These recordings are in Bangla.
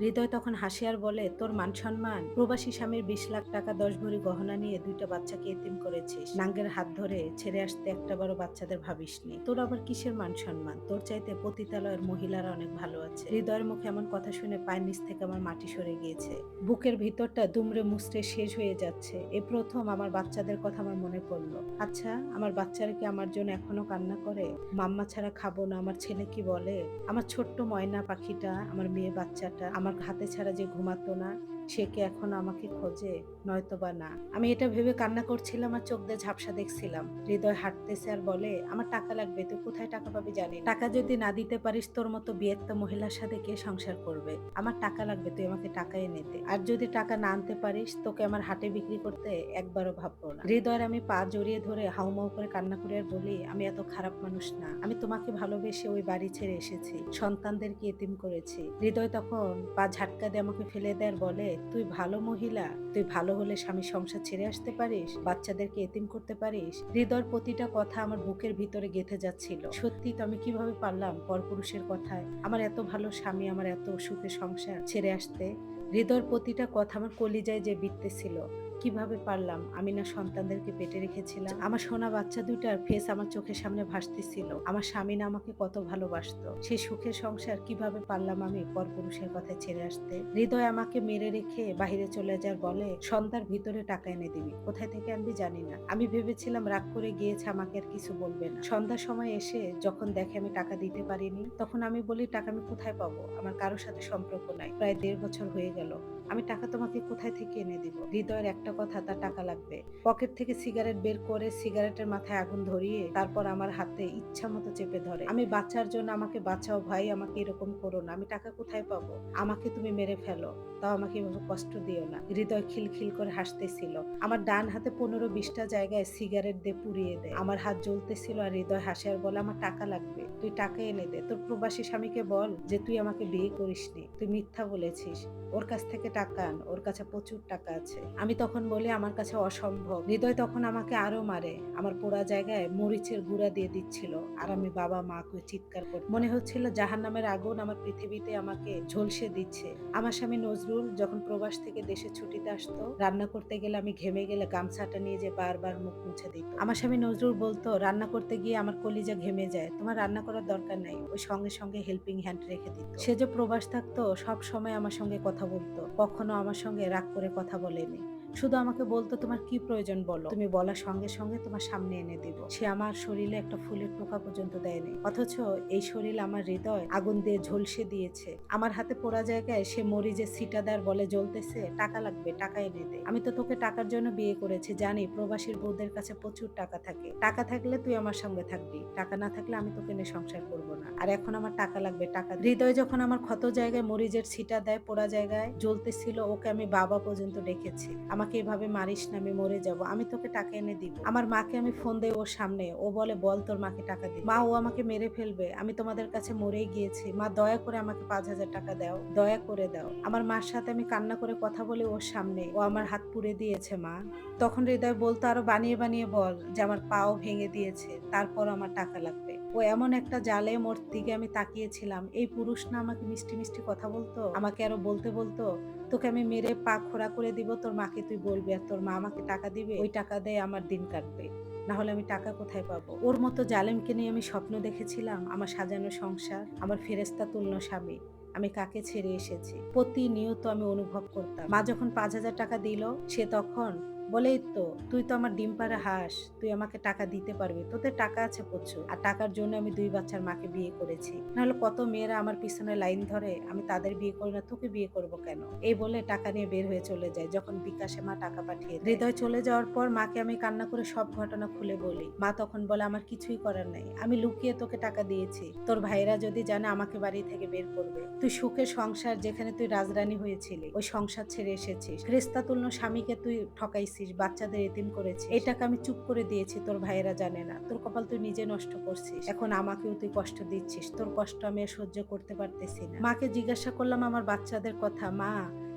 হৃদয় তখন হাসে আর বলে, তোর মান সম্মান? প্রবাসী স্বামীর 20 লাখ টাকা 10 ভরি গহনা নিয়ে 2টা বাচ্চাকে এতিম করেছিস। নাঙ্গের হাত ধরে ছেড়ে আসতে একটাবারও বাচ্চাদের ভাবিসনি। তোর আবার কিসের মান সম্মান? তোর চাইতে পতিতালয়ের মহিলারা অনেক ভালো আছে। হৃদয়ের মুখে এমন কথা শুনে পায়ের নিচ থেকে আমার মাটি সরে গিয়েছে। বুকের ভিতরটা দুমড়ে মুচড়ে শেষ হয়ে যাচ্ছে। এই প্রথম আমার বাচ্চাদের কথা আমার মনে পড়লো। আচ্ছা, আমার বাচ্চারা কি আমার জন্য এখনো কান্না করে? মাম্মা ছাড়া খাবো না, আমার ছেলে কি বলে? আমার ছোট্ট ময়না পাখিটা, আমার মেয়ে বাচ্চাটা আমার হাতে ছাড়া যে ঘুমাতো না, সে কি এখনো আমাকে খোঁজে? নয়তোবা না। আমি এটা ভেবে কান্না করছিলাম আর চোখ দিয়ে ঝাপসা দেখছিলাম। হৃদয় হাঁটতেছে আর বলে, আমার টাকা লাগবে। তুই কোথায় টাকা পাবি জানি না। টাকা যদি না দিতে পারিস, তোর মতো বিয়েত্তা মহিলার সাথে কে সংসার করবে? আমার টাকা লাগবে, তুই আমাকে টাকা এনে দে। আর যদি টাকা না আনতে পারিস, তোকে আমার হাটে বিক্রি করতে একবারও ভাববো না। হৃদয়ের আমি পা জড়িয়ে ধরে হাউমাউ করে কান্না করে আর বলি, আমি এত খারাপ মানুষ না। আমি তোমাকে ভালোবেসে ওই বাড়ি ছেড়ে এসেছি, সন্তানদেরকে এতিম করেছি। হৃদয় তখন পা ঝাটকা দিয়ে আমাকে ফেলে দেয় আর বলে, তুই ভালো মহিলা? তুই ভালো হলে স্বামী সংসার ছেড়ে আসতে পারিস, বাচ্চাদেরকে এতিম করতে পারিস? হৃদয়ের প্রতিটা কথা আমার বুকের ভিতরে গেঁথে যাচ্ছিল। সত্যি তো আমি কিভাবে পারলাম পরপুরুষের কথায় আমার এত ভালো স্বামী, আমার এত সুখের সংসার ছেড়ে আসতে? হৃদয়ের প্রতিটা কথা আমার কলিজায় যে বিঁধতেছিল। কিভাবে পারলাম? আমি না সন্তানদেরকে পেটে রেখেছিলাম? আমার সোনা বাচ্চা দুইটার ফেস আমার চোখের সামনে ভাসতেছিল। আমার স্বামী না আমাকে কত ভালোবাসতো। সেই সুখের সংসার কিভাবে পারলাম আমি পরপুরুষের কথায় ছেড়ে আসতে? হৃদয় আমাকে মেরে রেখে বাহিরে চলে যার বলে, সন্ধ্যার ভিতরে টাকা এনে দিবি। কোথায় থেকে আনবি জানি না। আমি ভেবেছিলাম রাগ করে গিয়েছে, আমাকে আর কিছু বলবে না। সন্ধ্যার সময় এসে যখন দেখে আমি টাকা দিতে পারিনি, তখন আমি বলি, টাকা আমি কোথায় পাবো? আমার কারোর সাথে সম্পর্ক নাই। প্রায় 1.5 বছর হয়ে গেল। আমি টাকা তোমাকে কোথায় থেকে এনে দিব? হৃদয়ের একটা কথা, তার টাকা লাগবে। পকেট থেকে সিগারেট বের করে সিগারেটের মাথায় আগুন ধরিয়ে তারপর আমার হাতে ইচ্ছা মতো চেপে ধরে। আমি বাঁচার জন্য, আমাকে বাঁচাও ভাই, আমাকে এরকম করো না। আমি টাকা কোথায় পাবো? আমাকে তুমি মেরে ফেলো, তাও আমাকে এভাবে কষ্ট দিও না। হৃদয় খিলখিল করে হাসতেছিল। আমার ডান হাতে 15-20টা জায়গায় সিগারেট দিয়ে পুড়িয়ে দেয়। আমার হাত জ্বলতেছিল আর হৃদয় হাসে আর বলে, আমার টাকা লাগবে, তুই টাকা এনে দে। তোর প্রবাসী স্বামীকে বল যে তুই আমাকে বিয়ে করিসনি, তুই মিথ্যা বলেছিস। ওর কাছ থেকে টাকা আন, ওর কাছে প্রচুর টাকা আছে। আমি তখন বলি, আমার কাছে অসম্ভব। হৃদয় তখন আমাকে আরো মারে। আমার পোড়া জায়গায় মরিচের গুঁড়া দিয়ে দিচ্ছিল আর আমি বাবা মা করে চিৎকার করতাম। মনে হচ্ছিল জাহান্নামের আগুন আমার পৃথিবীতে আমাকে ঝলসে দিচ্ছে। আমার স্বামী নজরুল যখন প্রবাস থেকে দেশে ছুটিতে আসতো, রান্না করতে গেলে আমি ঘেমে গেলে গামছাটা নিয়ে যে বারবার মুখ মুছে দিত। আমার স্বামী নজরুল বলতো, রান্না করতে গিয়ে আমার কলিজা ঘেমে যায়, তোমার রান্না করার দরকার নাই। ওই সঙ্গে সঙ্গে হেল্পিং হ্যান্ড রেখে দিত। সে যে প্রবাস থাকতো, সব সময় আমার সঙ্গে কথা বলতো, কখনো আমার সঙ্গে রাগ করে কথা বলেনি। শুধু আমাকে বলতো, তোমার কি প্রয়োজন বলো, তুমি বলার সঙ্গে সঙ্গে তোমার সামনে এনে দিব। সে আমার শরীরে একটা ফুলের টোকা পর্যন্ত দেয়নি, অথচ এই শরীর আমার হৃদয় আগুন দিয়ে ঝলসে দিয়েছে। আমার হাতে পোড়া জায়গায় সে মরিচের ছিটাদার বলে জ্বলতেছে, টাকা লাগবে, টাকা এনে দে। আমি তো তোকে টাকার জন্য বিয়ে করেছি, জানি প্রবাসীর বউদের কাছে প্রচুর টাকা থাকে। টাকা থাকলে তুই আমার সঙ্গে থাকবি, টাকা না থাকলে আমি তোকে নিয়ে সংসার করবো না। আর এখন আমার টাকা লাগবে, টাকা দে। হৃদয় যখন আমার ক্ষত জায়গায় মরিচের ছিটা দেয়, পোড়া জায়গায় জ্বলতেছিল, ওকে আমি বাবা পর্যন্ত ডেকেছি। আমাকে এভাবে মারিস না, আমি মরে যাব, আমি তোকে টাকা এনে দিব। আমার মাকে আমি ফোন দেই ওর সামনে, ও বলে, বল তোর মাকে টাকা দিই। মা, ও আমাকে মেরে ফেলবে, আমি তোমাদের কাছে মরেই গিয়েছি। মা, দয়া করে আমাকে 5,000 টাকা দাও, দয়া করে দাও। আমার মার সাথে আমি কান্না করে কথা বলি ওর সামনে, ও আমার হাত পুড়ে দিয়েছে মা। তখন হৃদয় বলতো, আরো বানিয়ে বানিয়ে বল যে আমার পাও ভেঙে দিয়েছে, তারপর আমার টাকা লাগবে। ও এমন একটা জালে মোর দিকে আমি তাকিয়েছিলাম, এই পুরুষ না আমাকে মিষ্টি মিষ্টি কথা বলতো, আমাকে আরো বলতে বলতো, তোকে আমি মেরে পা খোড়া করে দিব, তোর মাকে তুই বলবি আর তোর মা আমাকে টাকা দিবে, ওই টাকা দিয়ে আমার দিন কাটবে, না হলে আমি টাকা কোথায় পাবো? ওর মতো জালেমকে নিয়ে আমি স্বপ্ন দেখেছিলাম, আমার সাজানো সংসার, আমার ফেরেস্তা তুল্য স্বামী। আমি কাকে ছেড়ে এসেছি প্রতিনিয়ত আমি অনুভব করতাম। মা যখন 5,000 টাকা দিল, সে তখন বলে, "এই তো, তুই তো আমার ডিম পাড়া হাঁস, তুই আমাকে টাকা দিতে পারবি, তোদের টাকা আছে প্রচুর। আর টাকার জন্য আমি 2 বাচ্চার মাকে বিয়ে করেছি, নাহলে কত মেয়েরা আমার পিছনে লাইন ধরে, আমি তাদের বিয়ে করি না, তোকে বিয়ে করব কেন?" এই বলে টাকা নিয়ে বের হয়ে চলে যায়। যখন বিকাশে মা টাকা পাঠিয়ে দেয়, হৃদয় চলে যাওয়ার পর মাকে আমি কান্না করে সব ঘটনা খুলে বলি। মা তখন বলে, আমার কিছুই করার নাই, আমি লুকিয়ে তোকে টাকা দিয়েছি, তোর ভাইরা যদি জানে আমাকে বাড়ি থেকে বের করবে। তুই সুখের সংসার, যেখানে তুই রাজরানী হয়েছিলি, ওই সংসার ছেড়ে এসেছিস। ফেরেশতাতুল্য স্বামীকে তুই ঠকাইছিস, বাচ্চাদের এতিম করেছিস। এই টাকা আমি চুপ করে দিয়েছি, তোর ভাইয়েরা জানে না। তোর কপাল তুই নিজে নষ্ট করছিস, এখন আমাকেও তুই কষ্ট দিচ্ছিস। তোর কষ্ট আমি আর সহ্য করতে পারতেছি না। মাকে জিজ্ঞাসা করলাম আমার বাচ্চাদের কথা, মা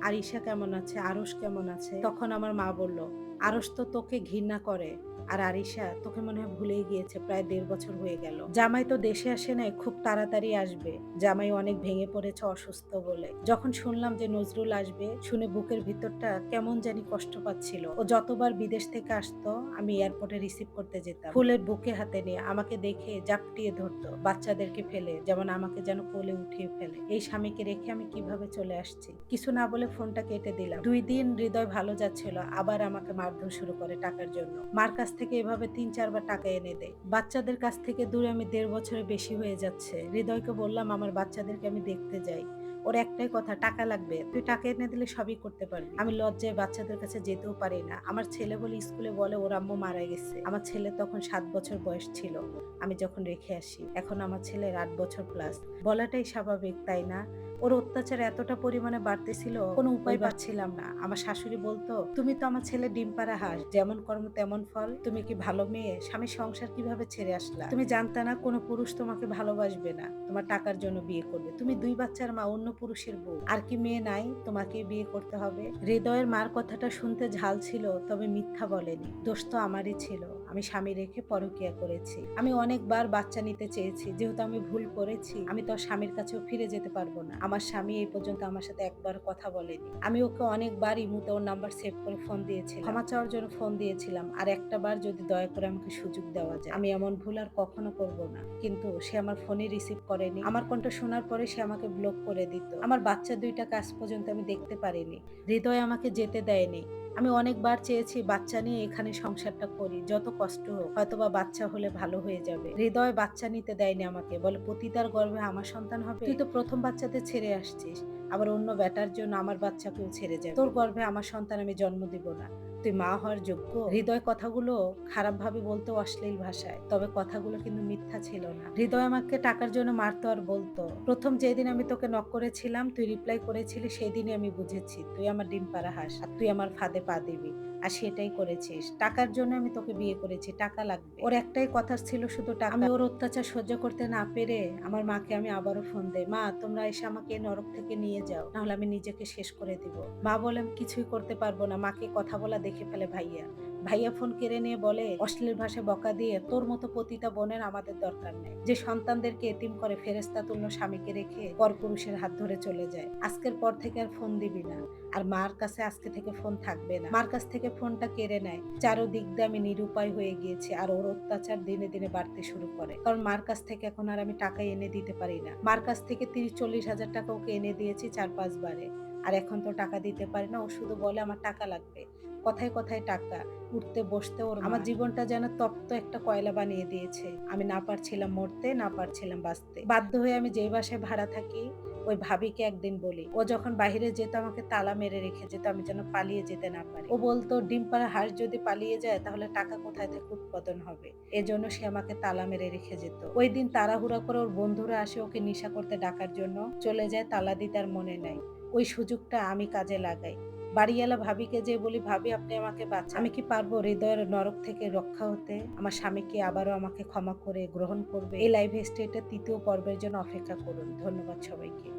আরিশা কেমন আছে, আরশ কেমন আছে? তখন আমার মা বলল, আরশ তো তোকে ঘৃণা করে, আর আরিশা, তোকে মনে হয় ভুলেই গিয়েছে, প্রায় 1.5 বছর হয়ে গেল। জামাই তো দেশে আসে নাই, খুব তাড়াতাড়ি আসবে। জামাই অনেক ভেঙে পড়েছে অসুস্থ বলে। যখন শুনলাম যে নজরুল আসবে, শুনে বুকের ভিতরটা কেমন জানি কষ্ট পাচ্ছিল। ও যতবার বিদেশ থেকে আসতো, আমি এয়ারপোর্টে রিসিভ করতে যেতাম। ফুলের বুকে হাতে নিয়ে আমাকে দেখে জাপটিয়ে ধরতো, বাচ্চাদেরকে ফেলে, যেমন আমাকে যেন কোলে উঠিয়ে ফেলে। এই স্বামীকে রেখে আমি কিভাবে চলে আসছি। কিছু না বলে ফোনটা কেটে দিলাম। 2 দিন হৃদয় ভালো যাচ্ছিল, আবার আমাকে মারধর শুরু করে টাকার জন্য। মার কাছ থেকে এভাবে 3-4 বার টাকা এনে দেয়। বাচ্চাদের কাছ থেকে দূরে আমি 1.5 বছরের বেশি হয়ে যাচ্ছে। হৃদয়কে বললাম আমার বাচ্চাদেরকে আমি দেখতে যাই। ওর একটাই কথা, টাকা লাগবে, তুই টাকা এনে দিলে সবই করতে পারবি। আমি লজ্জায় বাচ্চাদের কাছে যেতেও পারি না। আমার ছেলে বলে স্কুলে বলে ওর আম্মু মারা গেছে। আমার ছেলে তখন 7 বছর বয়স ছিল আমি যখন রেখে আসি। এখন আমার ছেলের 8 বছর প্লাস। বলাটাই স্বাভাবিক, তাই না? ওর অত্যাচার এতটা পরিমাণে বাড়তেছিল, কোনো উপায় পাচ্ছিলাম না। আমার শাশুড়ি বলতো, তুমি তো আমার ছেলে ডিম পাড়া হাঁস, যেমন কর্ম তেমন ফল। তুমি কি ভালো মেয়ে? স্বামীর সংসার কিভাবে ছেড়ে আসলা? তুমি জানতে না কোনো পুরুষ তোমাকে ভালোবাসবে না, তোমার টাকার জন্য বিয়ে করবে। তুমি 2 বাচ্চার মা, অন্য পুরুষের বউ। আর কি মেয়ে নাই? তোমাকে বিয়ে করতে হবে। হৃদয়ের মার কথাটা শুনতে ঝাল ছিল, তবে মিথ্যা বলেনি। দোষ তো আমারই ছিল। আমি স্বামী রেখে পরকিয়া করেছি। আমি অনেকবার বাচ্চা নিতে চেয়েছি, যেহেতু আমি ভুল করেছি, আমি তো আর স্বামীর কাছেও ফিরে যেতে পারবো না। আমার স্বামী এই পর্যন্ত আমার সাথে একবার কথা বলেনি। আমি ওকে অনেকবার ইমুতে ওর নাম্বার সেভ করে ফোন দিয়েছিলাম, ক্ষমা চাওয়ার জন্য ফোন দিয়েছিলাম, আর একটা বার যদি দয়া করে আমাকে সুযোগ দেওয়া যায়। আমি এমন ভুল আর কখনো করব না। কিন্তু সে আমার ফোনই রিসিভ করেনি। আমার কণ্ঠ শোনার পরে সে আমাকে ব্লক করে দিত। আমার বাচ্চা 2টা কাজ পর্যন্ত আমি দেখতে পারিনি। হৃদয় আমাকে যেতে দেয়নি। আমি অনেকবার চেয়েছি বাচ্চা নিয়ে এখানে সংসারটা করি, যত কষ্ট হোক, হয়তোবা বাচ্চা হলে ভালো হয়ে যাবে। হৃদয় বাচ্চা নিতে দেয়নি আমাকে, বলে পতিতার গর্ভে আমার সন্তান হবে? তুই তো প্রথম বাচ্চাতে ছেড়ে আসছিস, আবার অন্য বেটার জন্য আমার বাচ্চাকেও ছেড়ে যাবে? তোর গর্ভে আমার সন্তান আমি জন্ম দিব না, তুই মা হওয়ার যোগ্য? হৃদয় কথাগুলো খারাপ ভাবে বলতো, অশ্লীল ভাষায়, তবে কথাগুলো কিন্তু মিথ্যা ছিল না। হৃদয় আমাকে টাকার জন্য মারতো আর বলতো, প্রথম যেদিন আমি তোকে নক করেছিলাম তুই রিপ্লাই করেছিলি, সেদিনই আমি বুঝেছি তুই আমার ডিম পাড়া হাঁস, আর তুই আমার ফাঁদে পা দিবি। আর সেটাই করেছিস। টাকার জন্য আমি তোকে বিয়ে করেছি, টাকা লাগবে। ওর একটাই কথা ছিল, শুধু টাকা। আমি ওর অত্যাচার সহ্য করতে না পেরে আমার মাকে আমি আবারও ফোন দেই, মা তোমরা এসে আমাকে এই নরক থেকে নিয়ে যাও, নাহলে আমি নিজেকে শেষ করে দিব। মা বলে আমি কিছুই করতে পারবো না। মাকে কথা বলা দেখে ফেলে ভাইয়া। ভাইয়া ফোন কেড়ে নিয়ে বলে, অশ্লীল ভাষায় বকা দিয়ে, তোর মতো পতিতা বোনের আমাদের দরকার নেই, যে সন্তানদেরকে এতিম করে ফেরেস্তা তুল্য স্বামীকে রেখে পরপুরুষের হাত ধরে চলে যায়। আজকের পর থেকে আর ফোন দিবি না। আর মার কাছে আজকে থেকে ফোন থাকবে না। মার কাছ থেকে ফোনটা কেড়ে নেয়। চারদিক দিয়ে আমি নিরুপায় হয়ে গিয়েছি, আর ওর অত্যাচার দিনে দিনে বাড়তে শুরু করে। কারণ মার কাছ থেকে এখন আর আমি টাকা এনে দিতে পারি না। মার কাছ থেকে 30-40 হাজার টাকা ওকে এনে দিয়েছি 4-5 বারে, আর এখন তো টাকা দিতে পারি না। ও শুধু বলে আমার টাকা লাগবে, কথায় কথায় টাকা। উঠতে বসতে ওর আমার জীবনটা যেন তপ্ত একটা কয়লা বানিয়ে দিয়েছে। আমি না পারছিলাম মরতে, না পারছিলাম বাঁচতে। বাধ্য হয়ে আমি যেই বাসায় ভাড়া থাকি, ওই ভাবিকে একদিন বলি, ও যখন বাইরে যেত আমাকে তালা মেরে রেখে যেত, আমি যেন পালিয়ে যেতে না পারি। ও বলতো ডিম পাড়া হাঁস যদি পালিয়ে যায় তাহলে টাকা কোথায় থেকে উৎপাদন হবে, এজন্য সে আমাকে তালা মেরে রেখে যেত। ওই দিন তাড়াহুড়া করে ওর বন্ধুরা আসে ওকে নেশা করতে ডাকার জন্য, চলে যায়, তালা দিতে আর মনে নাই। ওই সুযোগটা আমি কাজে লাগাই। বাড়িওয়ালা ভাবিকে যে বলি, ভাবি আপনি আমাকে বাঁচান। আমি কি পারবো হৃদয়ের নরক থেকে রক্ষা হতে? আমার স্বামী কি আবারও আমাকে ক্ষমা করে গ্রহণ করবে? এই লাইভ স্টোরিটা 3য় পর্বের জন্য অপেক্ষা করুন। ধন্যবাদ সবাইকে।